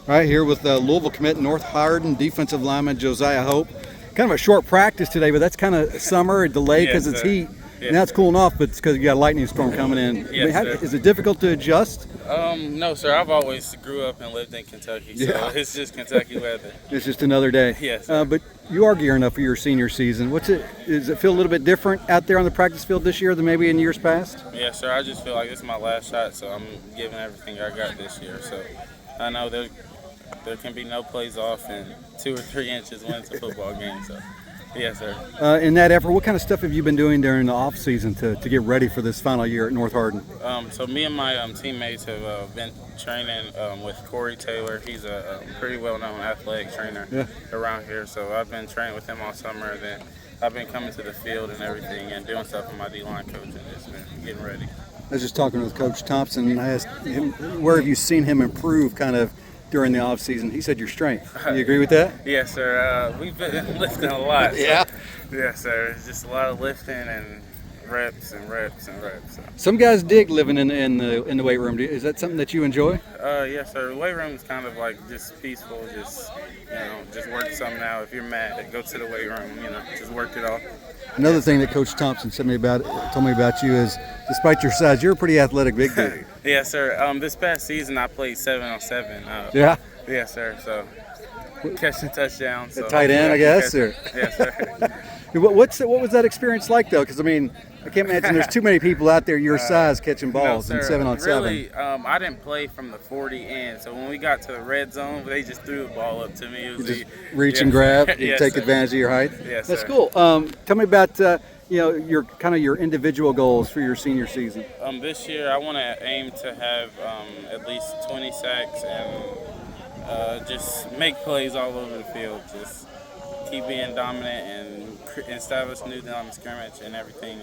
All right, here with Louisville commit North Hardin defensive lineman Josiah Hope. Kind of a short practice today, but that's kind of summer, a delay because it's heat. Yes, now it's cooling off, but it's because you got a lightning storm coming in. Yes, is it difficult to adjust? No, sir. I've always grew up and lived in Kentucky, so it's just Kentucky weather. It's just another day. Yes. But you are gearing up for your senior season. Does it feel a little bit different out there on the practice field this year than maybe in years past? Yes, sir. I just feel like this is my last shot, so I'm giving everything I got this year. So I know there can be no plays off in 2 or 3 inches when it's a football game. So, yes, sir. In that effort, what kind of stuff have you been doing during the off season to get ready for this final year at North Hardin? So me and my teammates have been training with Corey Taylor. He's a pretty well-known athletic trainer around here. So I've been training with him all summer. Then I've been coming to the field and everything and doing stuff with my D-line coach and just been getting ready. I was just talking with Coach Thompson, and I asked him, where have you seen him improve kind of during the off season? He said your strength. Do you agree with that? Yes, sir. We've been lifting a lot. So. Yeah. Yes, sir. It's just a lot of lifting and reps and reps and reps. So. Some guys dig living in the weight room. Is that something that you enjoy? Yes, sir. The weight room is kind of like just peaceful. Just work something out. If you're mad, go to the weight room. Just work it off. Another thing that Coach Thompson told me about you is, despite your size, you're a pretty athletic big dude. Yes, sir. This past season, I played 7-on-7. Yeah. Yes, sir. So catching touchdowns. So, tight end, I guess. Or? Yes, sir. What was that experience like, though? Because I mean, I can't imagine there's too many people out there your size catching balls in 7-on-7. Really, I didn't play from the 40 in, so when we got to the red zone, they just threw the ball up to me. It was just reach and grab, yes, take sir. advantage of your height. Yes, that's sir. cool. Tell me about your individual goals for your senior season. This year, I want to aim to have at least 20 sacks and just make plays all over the field. Just keep being dominant and establish new line of scrimmage and everything.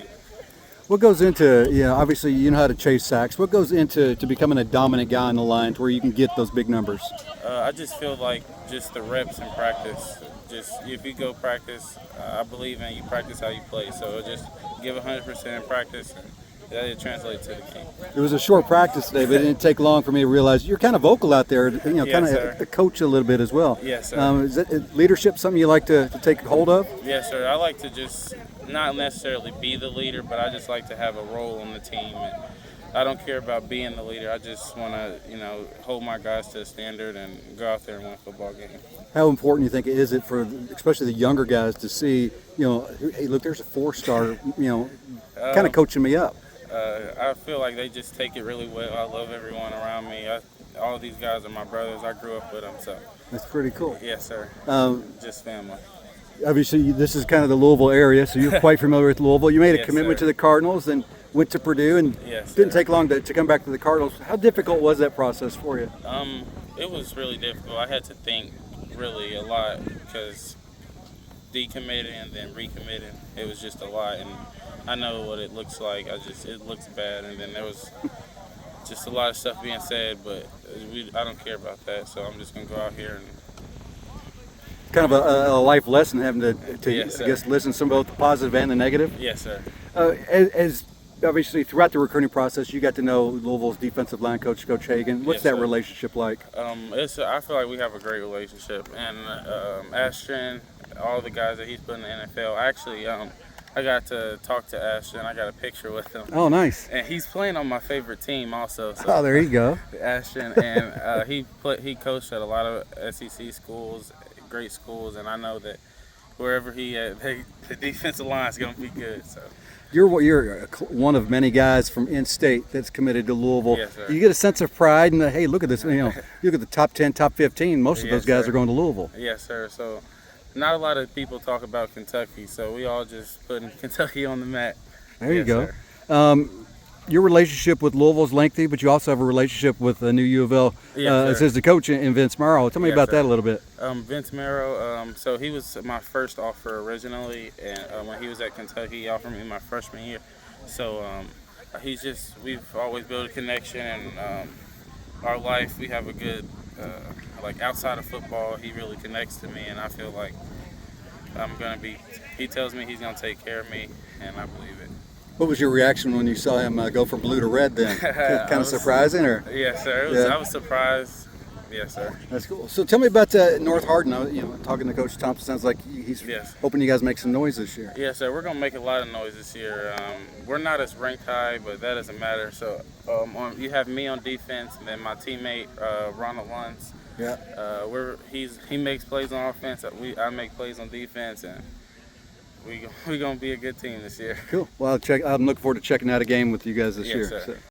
What goes into, obviously you know how to chase sacks. What goes into becoming a dominant guy on the line to where you can get those big numbers? I just feel like just the reps in practice. Just if you go practice, I believe in you practice how you play. So just give 100% in practice, and that translates to the game. It was a short practice today, but it didn't take long for me to realize you're kind of vocal out there. Kind of coach a little bit as well. Yes, sir. Is leadership something you like to take hold of? Yes, sir. I like to just not necessarily be the leader, but I just like to have a role on the team. And I don't care about being the leader. I just want to, hold my guys to a standard and go out there and win a football game. How important do you think is it for, especially the younger guys, to see, hey, look, there's a 4-star, kind of coaching me up? I feel like they just take it really well. I love everyone around me. All these guys are my brothers. I grew up with them, so. That's pretty cool. Yes, sir. Just family. Obviously, this is kind of the Louisville area, so you're quite familiar with Louisville. You made a commitment to the Cardinals and went to Purdue, and didn't take long to come back to the Cardinals. How difficult was that process for you? It was really difficult. I had to think really a lot because decommitting and then recommitting, it was just a lot. And I know what it looks like. It looks bad, and then there was just a lot of stuff being said, but I don't care about that. So I'm just gonna go out here and. Kind of a life lesson, having to yes, I guess, listen to both the positive and the negative. Yes, sir. As obviously throughout the recruiting process, you got to know Louisville's defensive line coach, Coach Hagan. What's that relationship like? I feel like we have a great relationship, and Ashton, all the guys that he's put in the NFL. Actually, I got to talk to Ashton. I got a picture with him. Oh, nice. And he's playing on my favorite team also. So, oh, there you go. Ashton, and he coached at a lot of SEC schools, great schools, and I know that wherever he at, the defensive line is going to be good. So you're one of many guys from in-state that's committed to Louisville. Yes, sir. You get a sense of pride, and hey, look at this. You look at the top 10, top 15. Most of those guys are going to Louisville. Yes, sir. So not a lot of people talk about Kentucky, so we all just putting Kentucky on the map. There you go. Your relationship with Louisville is lengthy, but you also have a relationship with the new U of L as the coach in Vince Morrow. Tell me about that a little bit. Vince Morrow, so he was my first offer originally, and when he was at Kentucky, he offered me my freshman year. So we've always built a connection, and our life, we have a good, like outside of football, he really connects to me, and I feel like he tells me he's going to take care of me, and I believe it. What was your reaction when you saw him go from blue to red then? Kind of surprising? Or? Yes, sir. I was surprised. Yes, sir. That's cool. So tell me about North Hardin. Talking to Coach Thompson, sounds like he's hoping you guys make some noise this year. Yes, sir. We're gonna make a lot of noise this year. We're not as ranked high, but that doesn't matter. So you have me on defense, and then my teammate Ronald Luns. Yeah. He makes plays on offense. I make plays on defense, and we're gonna be a good team this year. Cool. Well, I'm looking forward to checking out a game with you guys this year. Sir. So.